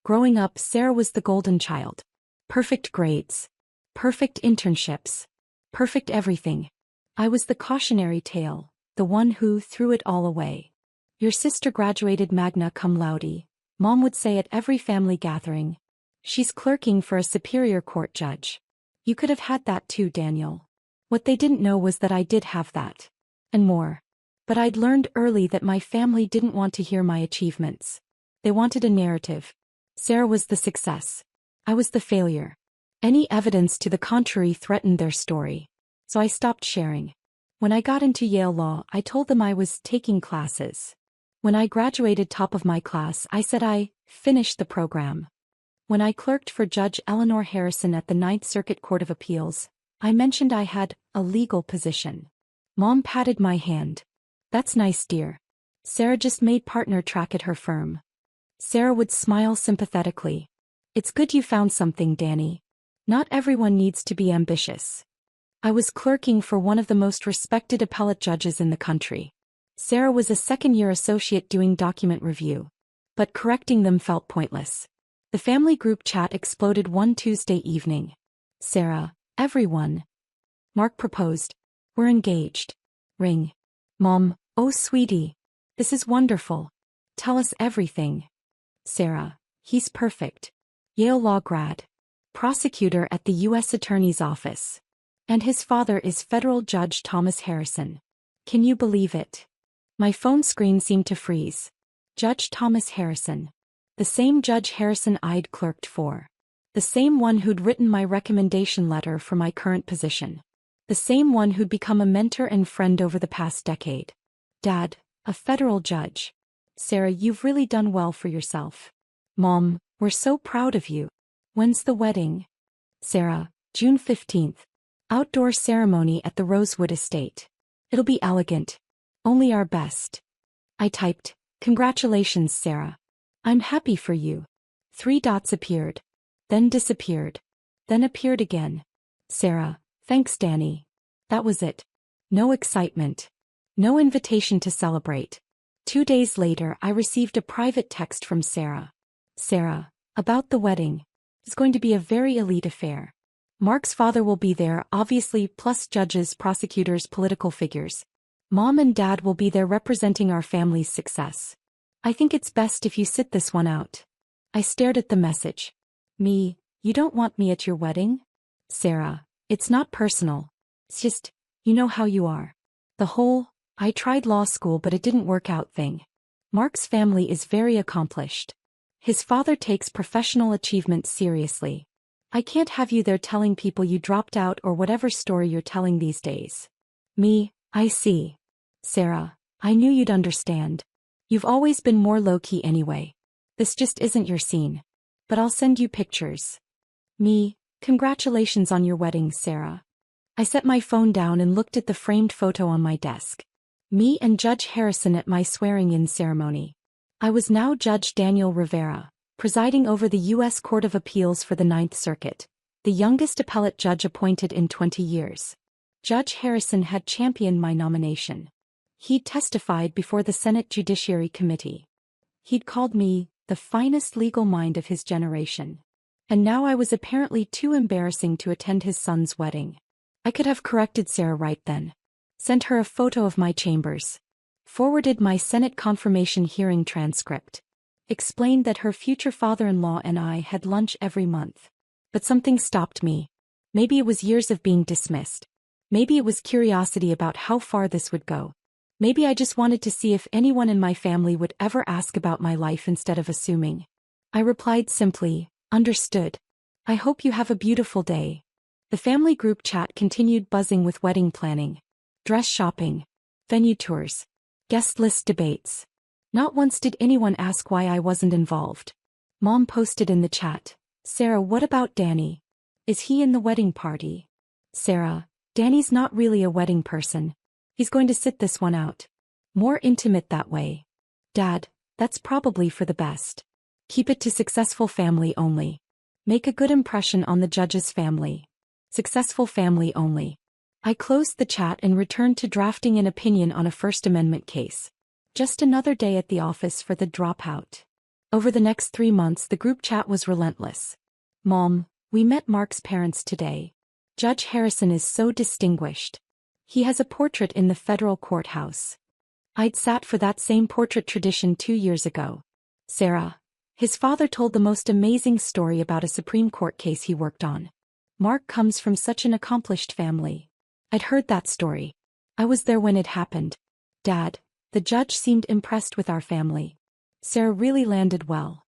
Growing up, Sarah was the golden child. Perfect grades. Perfect internships. Perfect everything. I was the cautionary tale, the one who threw it all away. Your sister graduated magna cum laude, Mom would say at every family gathering. She's clerking for a superior court judge. You could have had that too, Daniel. What they didn't know was that I did have that. And more. But I'd learned early that my family didn't want to hear my achievements. They wanted a narrative. Sarah was the success. I was the failure. Any evidence to the contrary threatened their story. So I stopped sharing. When I got into Yale Law, I told them I was taking classes. When I graduated top of my class, I said I finished the program. When I clerked for Judge Eleanor Harrison at the Ninth Circuit Court of Appeals, I mentioned I had a legal position. Mom patted my hand. That's nice, dear. Sarah just made partner track at her firm. Sarah would smile sympathetically. It's good you found something, Danny. Not everyone needs to be ambitious. I was clerking for one of the most respected appellate judges in the country. Sarah was a second-year associate doing document review. But correcting them felt pointless. The family group chat exploded one Tuesday evening. Sarah, everyone. Mark proposed. We're engaged. Ring. Mom, oh sweetie. This is wonderful. Tell us everything. Sarah, he's perfect. Yale Law grad. Prosecutor at the U.S. Attorney's Office. And his father is Federal Judge Thomas Harrison. Can you believe it? My phone screen seemed to freeze. Judge Thomas Harrison. The same Judge Harrison I'd clerked for. The same one who'd written my recommendation letter for my current position. The same one who'd become a mentor and friend over the past decade. Dad, a federal judge. Sarah, you've really done well for yourself. Mom, we're so proud of you. When's the wedding? Sarah, June 15th. Outdoor ceremony at the Rosewood Estate. It'll be elegant. Only our best. I typed, congratulations, Sarah. I'm happy for you. 3 dots appeared. Then disappeared. Then appeared again. Sarah, thanks, Danny. That was it. No excitement. No invitation to celebrate. 2 days later, I received a private text from Sarah. Sarah, about the wedding. It's going to be a very elite affair. Mark's father will be there, obviously, plus judges, prosecutors, political figures. Mom and Dad will be there representing our family's success. I think it's best if you sit this one out. I stared at the message. Me, you don't want me at your wedding? Sarah, it's not personal. It's just, you know how you are. The whole, I tried law school but it didn't work out thing. Mark's family is very accomplished. His father takes professional achievement seriously. I can't have you there telling people you dropped out or whatever story you're telling these days. Me, I see. Sarah, I knew you'd understand. You've always been more low-key anyway. This just isn't your scene. But I'll send you pictures. Me, congratulations on your wedding, Sarah. I set my phone down and looked at the framed photo on my desk. Me and Judge Harrison at my swearing-in ceremony. I was now Judge Daniel Rivera, presiding over the U.S. Court of Appeals for the Ninth Circuit, the youngest appellate judge appointed in 20 years. Judge Harrison had championed my nomination. He'd testified before the Senate Judiciary Committee. He'd called me the finest legal mind of his generation. And now I was apparently too embarrassing to attend his son's wedding. I could have corrected Sarah right then. Sent her a photo of my chambers. Forwarded my Senate confirmation hearing transcript. Explained that her future father-in-law and I had lunch every month. But something stopped me. Maybe it was years of being dismissed. Maybe it was curiosity about how far this would go. Maybe I just wanted to see if anyone in my family would ever ask about my life instead of assuming. I replied simply, understood. I hope you have a beautiful day. The family group chat continued buzzing with wedding planning, dress shopping, venue tours, guest list debates. Not once did anyone ask why I wasn't involved. Mom posted in the chat, Sarah, what about Danny? Is he in the wedding party? Sarah, Danny's not really a wedding person. He's going to sit this one out. More intimate that way. Dad, that's probably for the best. Keep it to successful family only. Make a good impression on the judge's family. Successful family only. I closed the chat and returned to drafting an opinion on a First Amendment case. Just another day at the office for the dropout. Over the next 3 months, the group chat was relentless. Mom, we met Mark's parents today. Judge Harrison is so distinguished. He has a portrait in the federal courthouse. I'd sat for that same portrait tradition 2 years ago. Sarah. His father told the most amazing story about a Supreme Court case he worked on. Mark comes from such an accomplished family. I'd heard that story. I was there when it happened. Dad, the judge seemed impressed with our family. Sarah really landed well.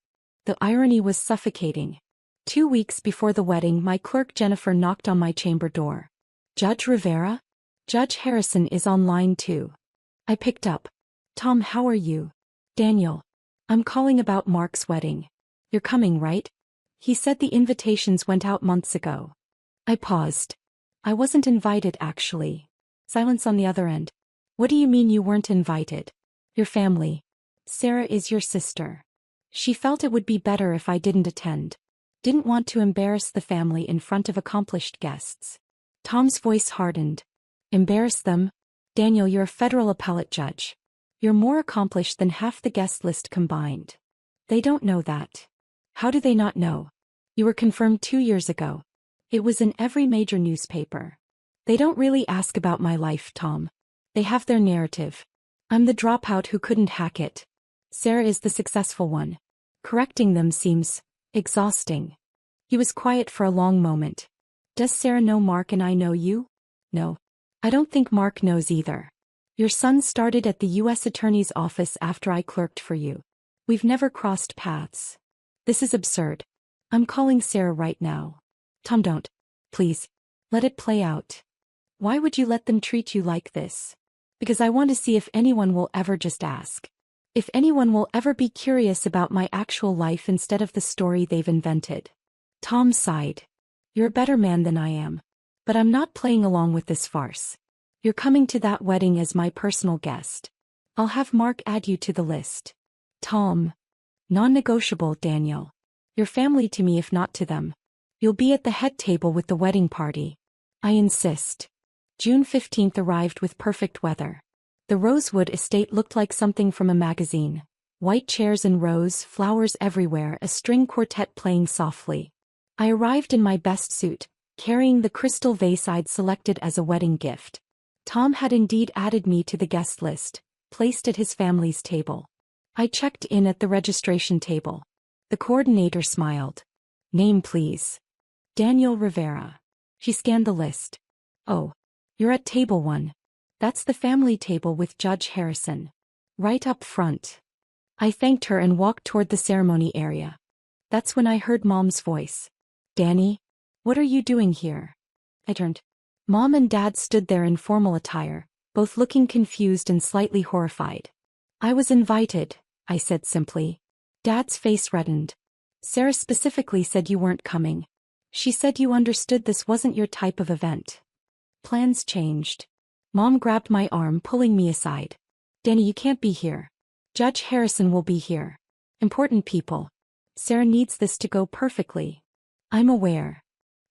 The irony was suffocating. 2 weeks before the wedding, my clerk Jennifer knocked on my chamber door. Judge Rivera? Judge Harrison is online too. I picked up. Tom, how are you? Daniel. I'm calling about Mark's wedding. You're coming, right? He said the invitations went out months ago. I paused. I wasn't invited, actually. Silence on the other end. What do you mean you weren't invited? Your family. Sarah is your sister. She felt it would be better if I didn't attend. Didn't want to embarrass the family in front of accomplished guests. Tom's voice hardened. Embarrass them? Daniel, you're a federal appellate judge. You're more accomplished than half the guest list combined. They don't know that. How do they not know? You were confirmed 2 years ago. It was in every major newspaper. They don't really ask about my life, Tom. They have their narrative. I'm the dropout who couldn't hack it. Sarah is the successful one. Correcting them seems exhausting. He was quiet for a long moment. Does Sarah know Mark and I know you? No. I don't think Mark knows either. Your son started at the U.S. Attorney's office after I clerked for you. We've never crossed paths. This is absurd. I'm calling Sarah right now. Tom, don't. Please. Let it play out. Why would you let them treat you like this? Because I want to see if anyone will ever just ask. If anyone will ever be curious about my actual life instead of the story they've invented. Tom sighed. You're a better man than I am. But I'm not playing along with this farce. You're coming to that wedding as my personal guest. I'll have Mark add you to the list. Tom. Non-negotiable, Daniel. You're family to me if not to them. You'll be at the head table with the wedding party. I insist. June 15th arrived with perfect weather. The Rosewood estate looked like something from a magazine. White chairs in rows, flowers everywhere, a string quartet playing softly. I arrived in my best suit, carrying the crystal vase I'd selected as a wedding gift. Tom had indeed added me to the guest list, placed at his family's table. I checked in at the registration table. The coordinator smiled. Name, please. Daniel Rivera. She scanned the list. Oh. You're at table 1. That's the family table with Judge Harrison. Right up front. I thanked her and walked toward the ceremony area. That's when I heard Mom's voice. Danny? What are you doing here? I turned. Mom and Dad stood there in formal attire, both looking confused and slightly horrified. I was invited, I said simply. Dad's face reddened. Sarah specifically said you weren't coming. She said you understood this wasn't your type of event. Plans changed. Mom grabbed my arm, pulling me aside. Danny, you can't be here. Judge Harrison will be here. Important people. Sarah needs this to go perfectly. I'm aware.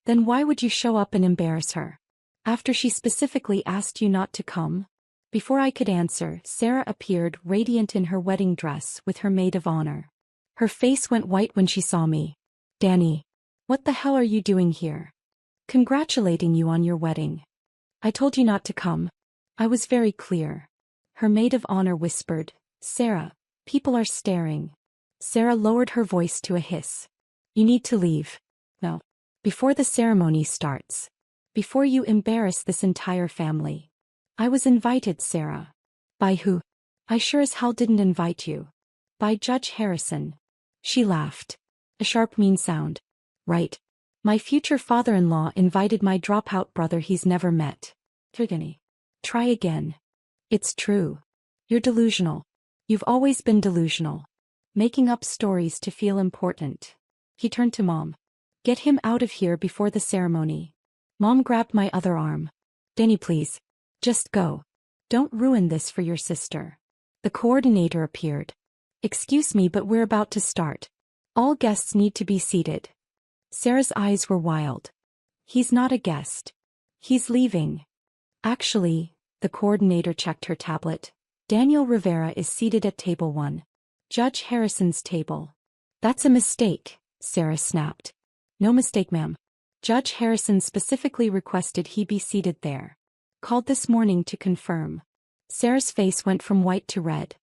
Then why would you show up and embarrass her? After she specifically asked you not to come? Before I could answer, Sarah appeared, radiant in her wedding dress with her maid of honor. Her face went white when she saw me. Danny. What the hell are you doing here? Congratulating you on your wedding. I told you not to come. I was very clear. Her maid of honor whispered, Sarah, people are staring. Sarah lowered her voice to a hiss. You need to leave. No. Before the ceremony starts. Before you embarrass this entire family. I was invited, Sarah. By who? I sure as hell didn't invite you. By Judge Harrison. She laughed. A sharp, mean sound. Right. My future father-in-law invited my dropout brother he's never met. Try again. It's true. You're delusional. You've always been delusional. Making up stories to feel important. He turned to Mom. Get him out of here before the ceremony. Mom grabbed my other arm. Danny, please. Just go. Don't ruin this for your sister. The coordinator appeared. Excuse me, but we're about to start. All guests need to be seated. Sarah's eyes were wild. He's not a guest. He's leaving. Actually, the coordinator checked her tablet. Daniel Rivera is seated at table 1. Judge Harrison's table. That's a mistake, Sarah snapped. No mistake, ma'am. Judge Harrison specifically requested he be seated there. Called this morning to confirm. Sarah's face went from white to red.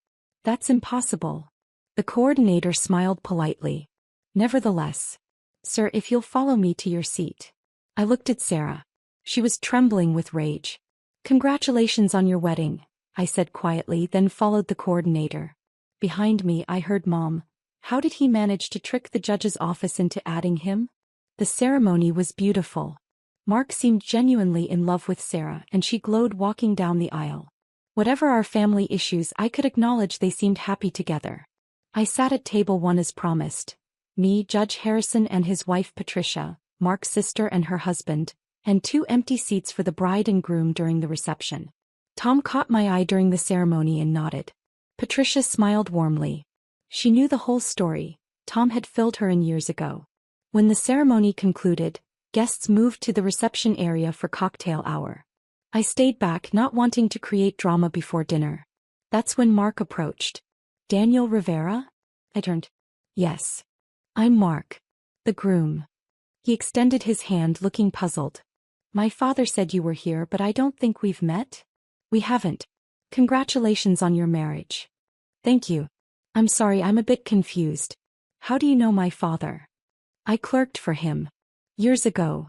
That's impossible. The coordinator smiled politely. Nevertheless. Sir, if you'll follow me to your seat. I looked at Sarah. She was trembling with rage. Congratulations on your wedding, I said quietly, then followed the coordinator. Behind me I heard Mom. How did he manage to trick the judge's office into adding him? The ceremony was beautiful. Mark seemed genuinely in love with Sarah, and she glowed walking down the aisle. Whatever our family issues, I could acknowledge they seemed happy together. I sat at table 1 as promised. Me, Judge Harrison and his wife Patricia, Mark's sister and her husband, and 2 empty seats for the bride and groom during the reception. Tom caught my eye during the ceremony and nodded. Patricia smiled warmly. She knew the whole story. Tom had filled her in years ago. When the ceremony concluded, guests moved to the reception area for cocktail hour. I stayed back, not wanting to create drama before dinner. That's when Mark approached. Daniel Rivera? I turned. Yes. I'm Mark. The groom. He extended his hand, looking puzzled. My father said you were here, but I don't think we've met. We haven't. Congratulations on your marriage. Thank you. I'm sorry, I'm a bit confused. How do you know my father? I clerked for him. Years ago.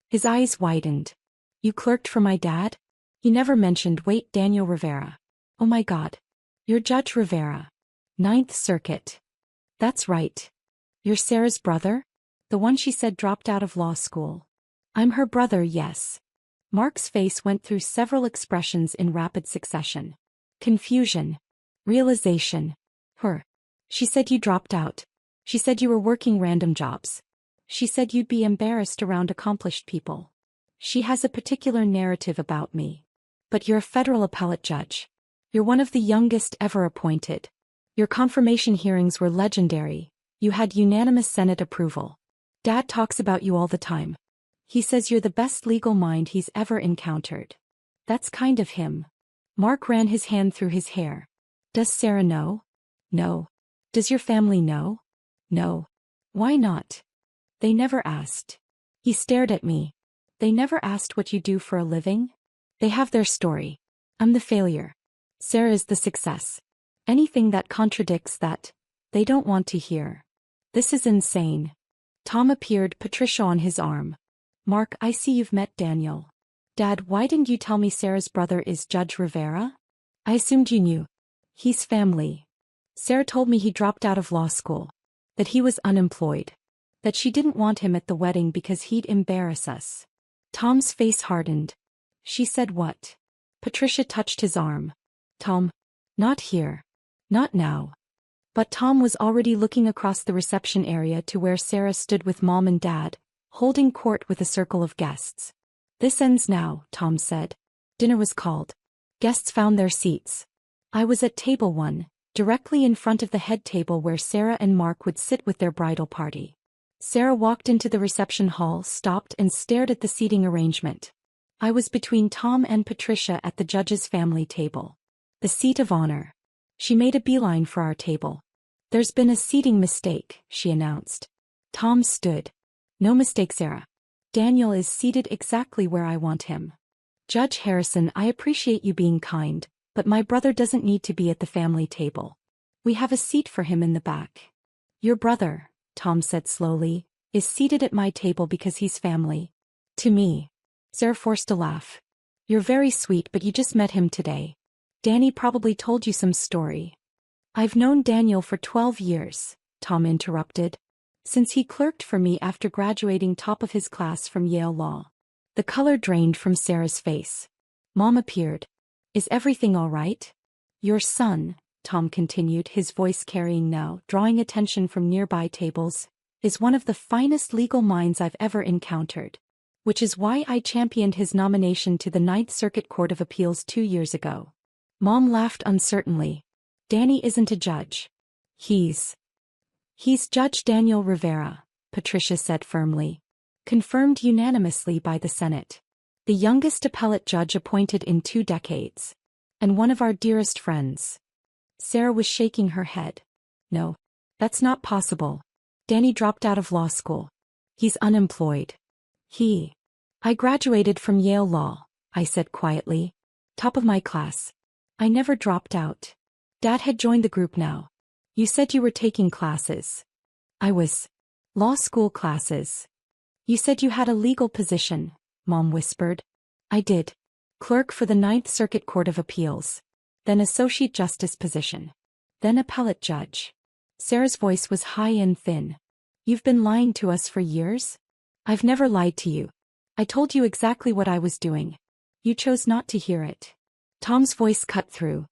His eyes widened. You clerked for my dad? He never mentioned. Wait, Daniel Rivera. Oh my God. You're Judge Rivera. Ninth Circuit. That's right. You're Sarah's brother? The one she said dropped out of law school. I'm her brother, yes. Mark's face went through several expressions in rapid succession. Confusion. Realization. Her. She said you dropped out. She said you were working random jobs. She said you'd be embarrassed around accomplished people. She has a particular narrative about me. But you're a federal appellate judge. You're one of the youngest ever appointed. Your confirmation hearings were legendary. You had unanimous Senate approval. Dad talks about you all the time. He says you're the best legal mind he's ever encountered. That's kind of him. Mark ran his hand through his hair. Does Sarah know? No. Does your family know? No. Why not? They never asked. He stared at me. They never asked what you do for a living? They have their story. I'm the failure. Sarah is the success. Anything that contradicts that, they don't want to hear. This is insane. Tom appeared, Patricia on his arm. Mark, I see you've met Daniel. Dad, why didn't you tell me Sarah's brother is Judge Rivera? I assumed you knew. He's family. Sarah told me he dropped out of law school. That he was unemployed. That she didn't want him at the wedding because he'd embarrass us. Tom's face hardened. She said what? Patricia touched his arm. Tom. Not here. Not now. But Tom was already looking across the reception area to where Sarah stood with Mom and Dad, holding court with a circle of guests. This ends now, Tom said. Dinner was called. Guests found their seats. I was at table 1, directly in front of the head table where Sarah and Mark would sit with their bridal party. Sarah walked into the reception hall, stopped and stared at the seating arrangement. I was between Tom and Patricia at the judge's family table. The seat of honor. She made a beeline for our table. There's been a seating mistake, she announced. Tom stood. No mistake, Sarah. Daniel is seated exactly where I want him. Judge Harrison, I appreciate you being kind, but my brother doesn't need to be at the family table. We have a seat for him in the back. Your brother, Tom said slowly, is seated at my table because he's family. To me. Sarah forced a laugh. You're very sweet, but you just met him today. Danny probably told you some story. I've known Daniel for 12 years, Tom interrupted. Since he clerked for me after graduating top of his class from Yale Law. The color drained from Sarah's face. Mom appeared. Is everything all right? Your son, Tom continued, his voice carrying now, drawing attention from nearby tables, is one of the finest legal minds I've ever encountered. Which is why I championed his nomination to the Ninth Circuit Court of Appeals 2 years ago. Mom laughed uncertainly. Danny isn't a judge. He's Judge Daniel Rivera, Patricia said firmly. Confirmed unanimously by the Senate. The youngest appellate judge appointed in 2 decades. And one of our dearest friends. Sarah was shaking her head. No. That's not possible. Danny dropped out of law school. He's unemployed. I graduated from Yale Law, I said quietly. Top of my class. I never dropped out. Dad had joined the group now. You said you were taking classes. I was. Law school classes. You said you had a legal position, Mom whispered. I did. Clerk for the Ninth Circuit Court of Appeals. Then Associate Justice position. Then Appellate Judge. Sarah's voice was high and thin. You've been lying to us for years? I've never lied to you. I told you exactly what I was doing. You chose not to hear it. Tom's voice cut through.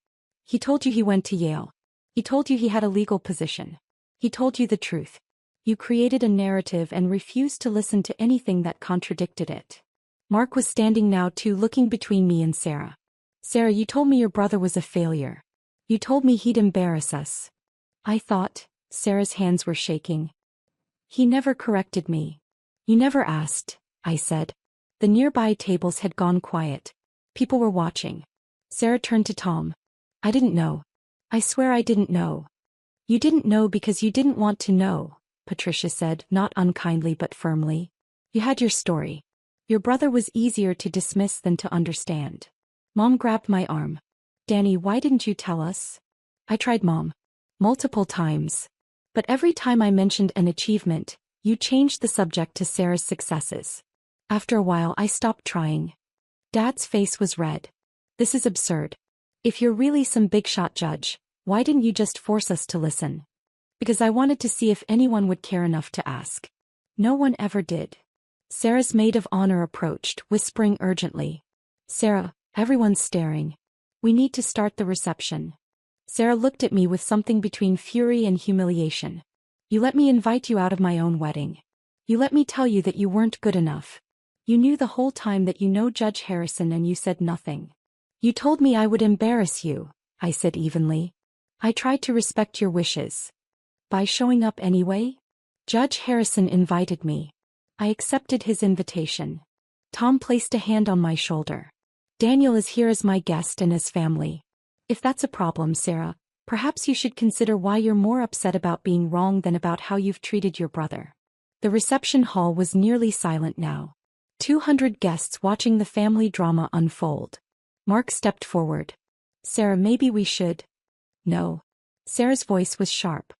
He told you he went to Yale. He told you he had a legal position. He told you the truth. You created a narrative and refused to listen to anything that contradicted it. Mark was standing now too, looking between me and Sarah. Sarah, you told me your brother was a failure. You told me he'd embarrass us. I thought. Sarah's hands were shaking. He never corrected me. You never asked, I said. The nearby tables had gone quiet. People were watching. Sarah turned to Tom. I didn't know. I swear I didn't know. You didn't know because you didn't want to know, Patricia said, not unkindly but firmly. You had your story. Your brother was easier to dismiss than to understand. Mom grabbed my arm. Danny, why didn't you tell us? I tried, Mom. Multiple times. But every time I mentioned an achievement, you changed the subject to Sarah's successes. After a while I stopped trying. Dad's face was red. This is absurd. If you're really some big-shot judge, why didn't you just force us to listen? Because I wanted to see if anyone would care enough to ask. No one ever did. Sarah's maid of honor approached, whispering urgently. Sarah, everyone's staring. We need to start the reception. Sarah looked at me with something between fury and humiliation. You let me invite you out of my own wedding. You let me tell you that you weren't good enough. You knew the whole time that you know Judge Harrison and you said nothing. You told me I would embarrass you, I said evenly. I tried to respect your wishes. By showing up anyway? Judge Harrison invited me. I accepted his invitation. Tom placed a hand on my shoulder. Daniel is here as my guest and as family. If that's a problem, Sarah, perhaps you should consider why you're more upset about being wrong than about how you've treated your brother. The reception hall was nearly silent now. 200 guests watching the family drama unfold. Mark stepped forward. Sarah, maybe we should. No. Sarah's voice was sharp.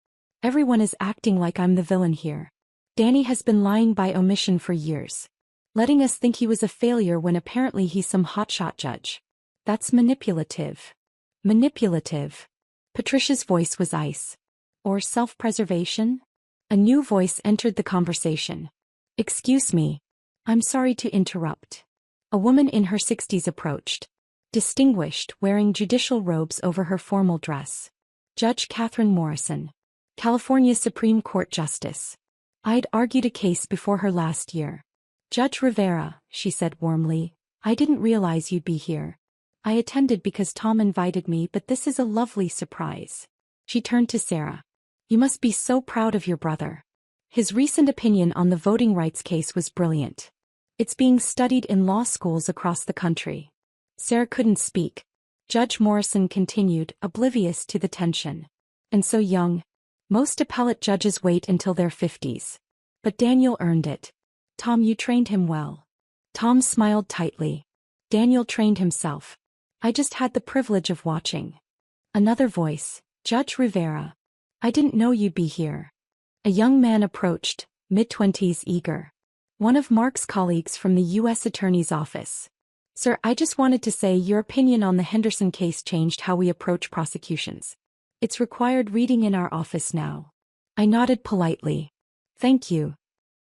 Everyone is acting like I'm the villain here. Danny has been lying by omission for years. Letting us think he was a failure when apparently he's some hotshot judge. That's manipulative. Manipulative. Patricia's voice was ice. Or self-preservation? A new voice entered the conversation. Excuse me. I'm sorry to interrupt. A woman in her 60s approached. Distinguished, wearing judicial robes over her formal dress. Judge Catherine Morrison. California Supreme Court Justice. I'd argued a case before her last year. Judge Rivera, she said warmly, I didn't realize you'd be here. I attended because Tom invited me, but this is a lovely surprise. She turned to Sarah. You must be so proud of your brother. His recent opinion on the voting rights case was brilliant. It's being studied in law schools across the country. Sarah couldn't speak. Judge Morrison continued, oblivious to the tension. And so young. Most appellate judges wait until their 50s. But Daniel earned it. Tom, you trained him well. Tom smiled tightly. Daniel trained himself. I just had the privilege of watching. Another voice. Judge Rivera. I didn't know you'd be here. A young man approached, mid-20s, eager. One of Mark's colleagues from the U.S. Attorney's Office. Sir, I just wanted to say your opinion on the Henderson case changed how we approach prosecutions. It's required reading in our office now. I nodded politely. Thank you.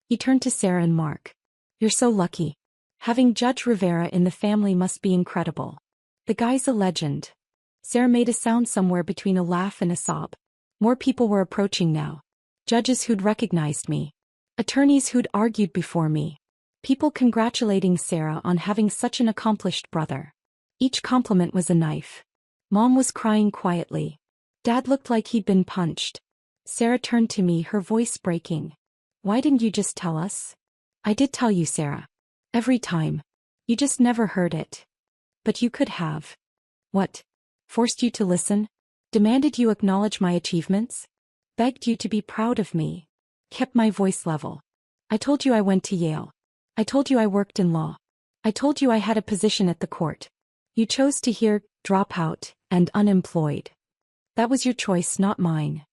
He turned to Sarah and Mark. You're so lucky. Having Judge Rivera in the family must be incredible. The guy's a legend. Sarah made a sound somewhere between a laugh and a sob. More people were approaching now. Judges who'd recognized me. Attorneys who'd argued before me. People congratulating Sarah on having such an accomplished brother. Each compliment was a knife. Mom was crying quietly. Dad looked like he'd been punched. Sarah turned to me, her voice breaking. Why didn't you just tell us? I did tell you, Sarah. Every time. You just never heard it. But you could have. What? Forced you to listen? Demanded you acknowledge my achievements? Begged you to be proud of me? kept my voice level. I told you I went to Yale. I told you I worked in law. I told you I had a position at the court. You chose to hear dropout and unemployed. That was your choice, not mine.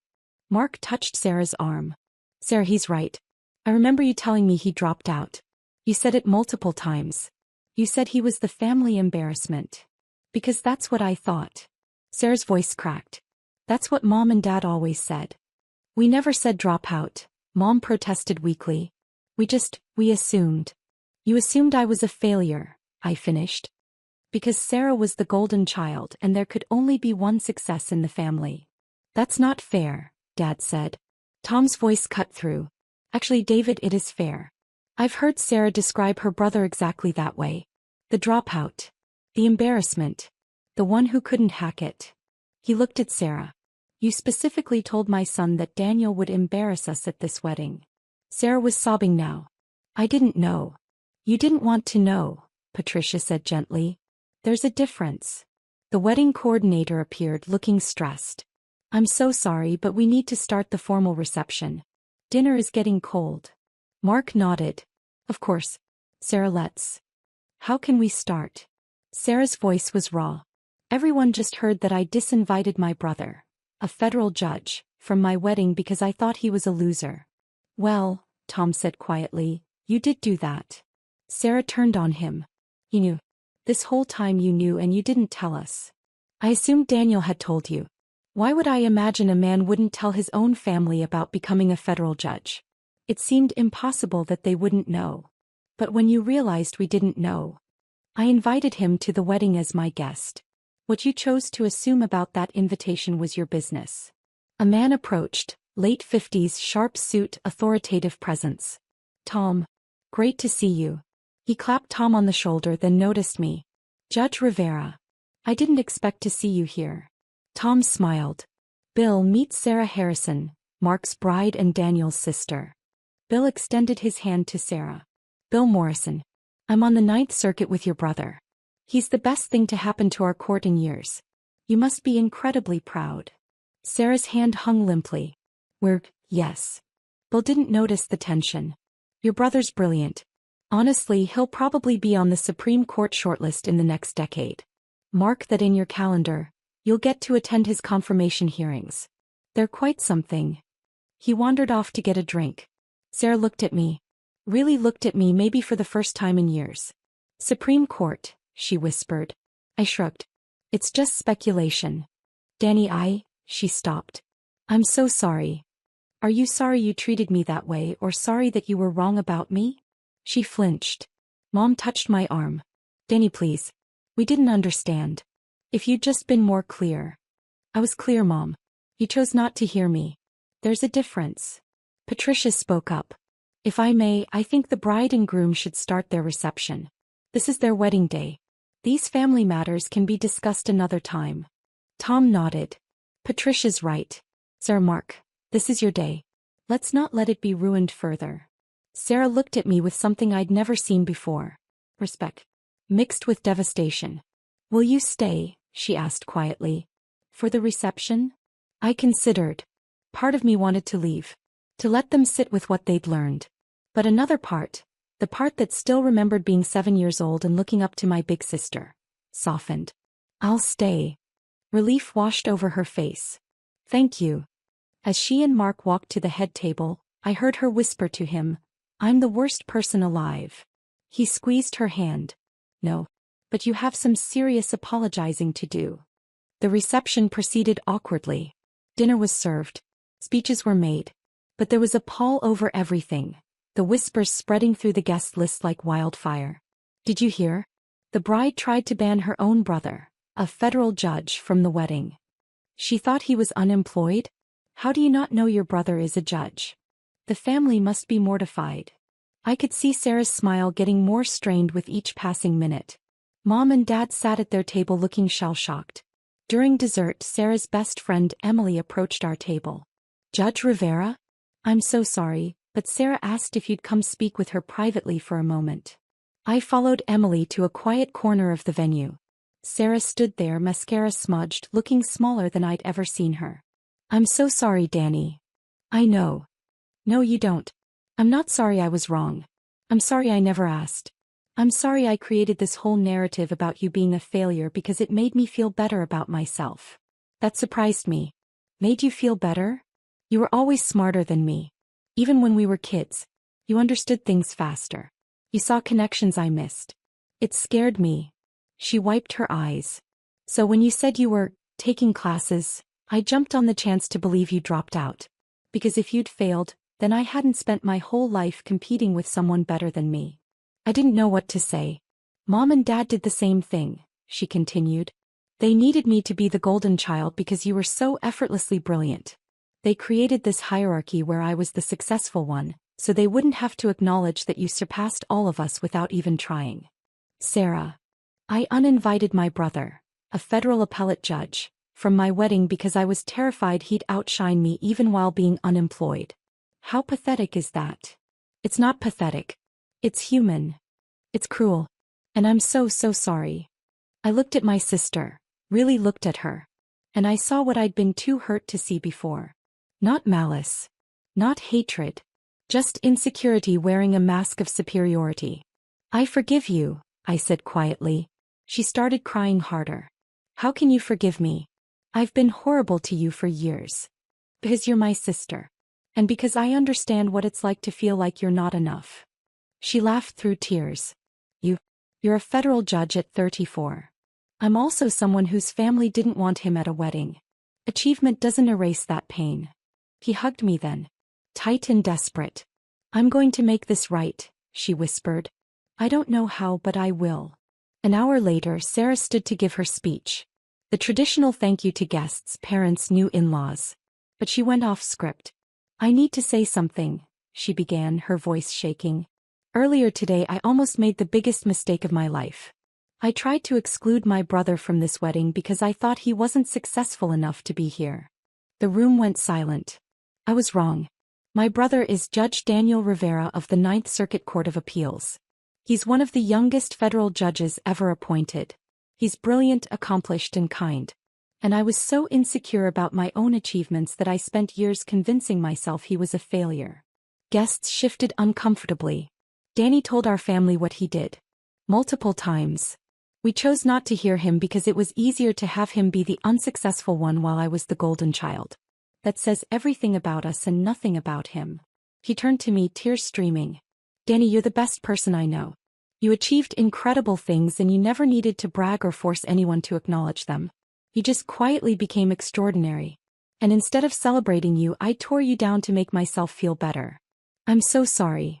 Mark touched Sarah's arm. Sarah, he's right. I remember you telling me he dropped out. You said it multiple times. You said he was the family embarrassment. Because that's what I thought. Sarah's voice cracked. That's what Mom and Dad always said. We never said drop out, Mom protested weakly. We assumed. You assumed I was a failure, I finished. Because Sarah was the golden child and there could only be one success in the family. That's not fair, Dad said. Tom's voice cut through. Actually, David, it is fair. I've heard Sarah describe her brother exactly that way. The dropout. The embarrassment. The one who couldn't hack it. He looked at Sarah. You specifically told my son that Daniel would embarrass us at this wedding. Sarah was sobbing now. I didn't know. You didn't want to know, Patricia said gently. There's a difference. The wedding coordinator appeared, looking stressed. I'm so sorry, but we need to start the formal reception. Dinner is getting cold. Mark nodded. Of course. Sarah, let's. How can we start? Sarah's voice was raw. Everyone just heard that I disinvited my brother, a federal judge, from my wedding because I thought he was a loser. Well, Tom said quietly, you did do that. Sarah turned on him. You knew. This whole time you knew and you didn't tell us. I assumed Daniel had told you. Why would I imagine a man wouldn't tell his own family about becoming a federal judge? It seemed impossible that they wouldn't know. But when you realized we didn't know, I invited him to the wedding as my guest. What you chose to assume about that invitation was your business. A man approached, late 50s, sharp suit, authoritative presence. Tom. Great to see you. He clapped Tom on the shoulder, then noticed me. Judge Rivera. I didn't expect to see you here. Tom smiled. Bill, meet Sarah Harrison, Mark's bride and Daniel's sister. Bill extended his hand to Sarah. Bill Morrison. I'm on the Ninth Circuit with your brother. He's the best thing to happen to our court in years. You must be incredibly proud. Sarah's hand hung limply. Yes. Bill didn't notice the tension. Your brother's brilliant. Honestly, he'll probably be on the Supreme Court shortlist in the next decade. Mark that in your calendar. You'll get to attend his confirmation hearings. They're quite something. He wandered off to get a drink. Sarah looked at me. Really looked at me, maybe for the first time in years. Supreme Court, she whispered. I shrugged. It's just speculation. Danny, she stopped. I'm so sorry. Are you sorry you treated me that way or sorry that you were wrong about me? She flinched. Mom touched my arm. Danny, please. We didn't understand. If you'd just been more clear. I was clear, Mom. You chose not to hear me. There's a difference. Patricia spoke up. If I may, I think the bride and groom should start their reception. This is their wedding day. These family matters can be discussed another time. Tom nodded. Patricia's right. Sir Mark, this is your day. Let's not let it be ruined further. Sarah looked at me with something I'd never seen before. Respect. Mixed with devastation. Will you stay? She asked quietly. For the reception? I considered. Part of me wanted to leave. To let them sit with what they'd learned. But another part, the part that still remembered being 7 years old and looking up to my big sister, softened. I'll stay. Relief washed over her face. Thank you. As she and Mark walked to the head table, I heard her whisper to him, I'm the worst person alive. He squeezed her hand. No. But you have some serious apologizing to do. The reception proceeded awkwardly. Dinner was served. Speeches were made. But there was a pall over everything, the whispers spreading through the guest list like wildfire. Did you hear? The bride tried to ban her own brother, a federal judge, from the wedding. She thought he was unemployed? How do you not know your brother is a judge? The family must be mortified. I could see Sarah's smile getting more strained with each passing minute. Mom and Dad sat at their table looking shell-shocked. During dessert, Sarah's best friend Emily approached our table. Judge Rivera? I'm so sorry, but Sarah asked if you'd come speak with her privately for a moment. I followed Emily to a quiet corner of the venue. Sarah stood there, mascara smudged, looking smaller than I'd ever seen her. I'm so sorry, Danny. I know. No, you don't. I'm not sorry I was wrong. I'm sorry I never asked. I'm sorry I created this whole narrative about you being a failure because it made me feel better about myself. That surprised me. Made you feel better? You were always smarter than me. Even when we were kids. You understood things faster. You saw connections I missed. It scared me. She wiped her eyes. So when you said you were taking classes, I jumped on the chance to believe you dropped out. Because if you'd failed, then I hadn't spent my whole life competing with someone better than me. I didn't know what to say. Mom and Dad did the same thing, she continued. They needed me to be the golden child because you were so effortlessly brilliant. They created this hierarchy where I was the successful one, so they wouldn't have to acknowledge that you surpassed all of us without even trying. Sarah. I uninvited my brother, a federal appellate judge, from my wedding because I was terrified he'd outshine me even while being unemployed. How pathetic is that? It's not pathetic. It's human. It's cruel. And I'm so sorry. I looked at my sister, really looked at her. And I saw what I'd been too hurt to see before. Not malice. Not hatred. Just insecurity wearing a mask of superiority. I forgive you, I said quietly. She started crying harder. How can you forgive me? I've been horrible to you for years. Because you're my sister. And because I understand what it's like to feel like you're not enough. She laughed through tears. You're a federal judge at 34. I'm also someone whose family didn't want him at a wedding. Achievement doesn't erase that pain. He hugged me then. Tight and desperate. I'm going to make this right, she whispered. I don't know how, but I will. An hour later, Sarah stood to give her speech. The traditional thank you to guests, parents, new in-laws. But she went off script. I need to say something, she began, her voice shaking. Earlier today I almost made the biggest mistake of my life. I tried to exclude my brother from this wedding because I thought he wasn't successful enough to be here. The room went silent. I was wrong. My brother is Judge Daniel Rivera of the Ninth Circuit Court of Appeals. He's one of the youngest federal judges ever appointed. He's brilliant, accomplished, and kind. And I was so insecure about my own achievements that I spent years convincing myself he was a failure. Guests shifted uncomfortably. Danny told our family what he did. Multiple times. We chose not to hear him because it was easier to have him be the unsuccessful one while I was the golden child. That says everything about us and nothing about him. He turned to me, tears streaming. Danny, you're the best person I know. You achieved incredible things and you never needed to brag or force anyone to acknowledge them. You just quietly became extraordinary. And instead of celebrating you, I tore you down to make myself feel better. I'm so sorry.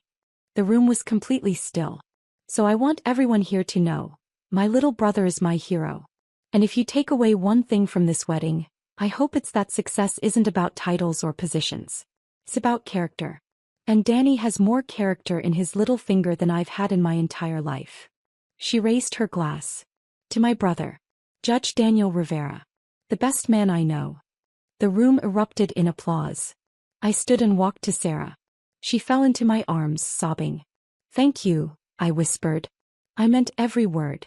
The room was completely still. So I want everyone here to know, my little brother is my hero. And if you take away one thing from this wedding, I hope it's that success isn't about titles or positions. It's about character. And Danny has more character in his little finger than I've had in my entire life. She raised her glass. To my brother, Judge Daniel Rivera. The best man I know. The room erupted in applause. I stood and walked to Sarah. She fell into my arms, sobbing. Thank you, I whispered. I meant every word.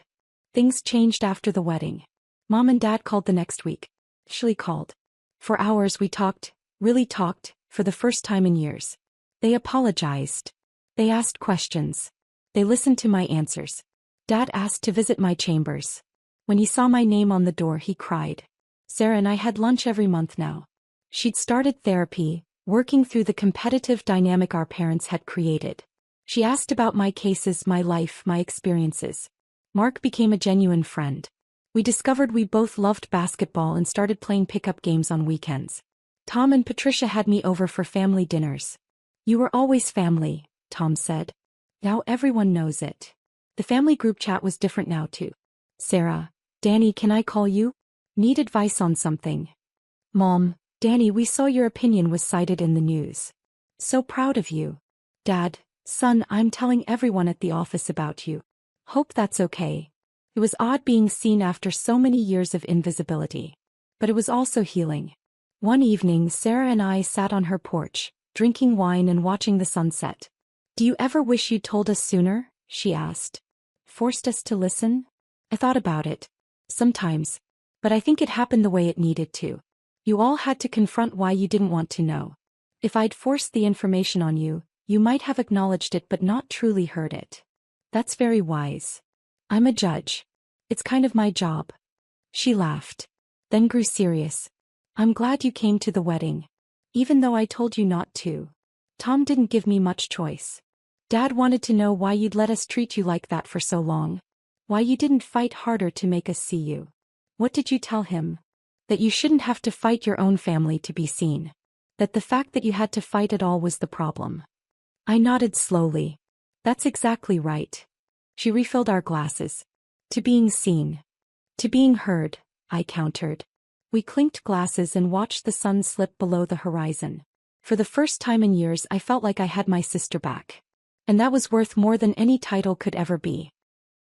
Things changed after the wedding. Mom and Dad called the next week. Ashley called. For hours we talked, really talked, for the first time in years. They apologized. They asked questions. They listened to my answers. Dad asked to visit my chambers. When he saw my name on the door, he cried. Sarah and I had lunch every month now. She'd started therapy, working through the competitive dynamic our parents had created. She asked about my cases, my life, my experiences. Mark became a genuine friend. We discovered we both loved basketball and started playing pickup games on weekends. Tom and Patricia had me over for family dinners. You were always family, Tom said. Now everyone knows it. The family group chat was different now too. Sarah, Danny, can I call you? Need advice on something. Mom, Danny, we saw your opinion was cited in the news. So proud of you. Dad, son, I'm telling everyone at the office about you. Hope that's okay. It was odd being seen after so many years of invisibility. But it was also healing. One evening, Sarah and I sat on her porch, drinking wine and watching the sunset. Do you ever wish you'd told us sooner? She asked. Forced us to listen? I thought about it. Sometimes. But I think it happened the way it needed to. You all had to confront why you didn't want to know. If I'd forced the information on you, you might have acknowledged it but not truly heard it. That's very wise. I'm a judge. It's kind of my job. She laughed. Then grew serious. I'm glad you came to the wedding. Even though I told you not to. Tom didn't give me much choice. Dad wanted to know why you'd let us treat you like that for so long. Why you didn't fight harder to make us see you. What did you tell him? That you shouldn't have to fight your own family to be seen. That the fact that you had to fight at all was the problem. I nodded slowly. That's exactly right. She refilled our glasses. To being seen. To being heard, I countered. We clinked glasses and watched the sun slip below the horizon. For the first time in years I felt like I had my sister back. And that was worth more than any title could ever be.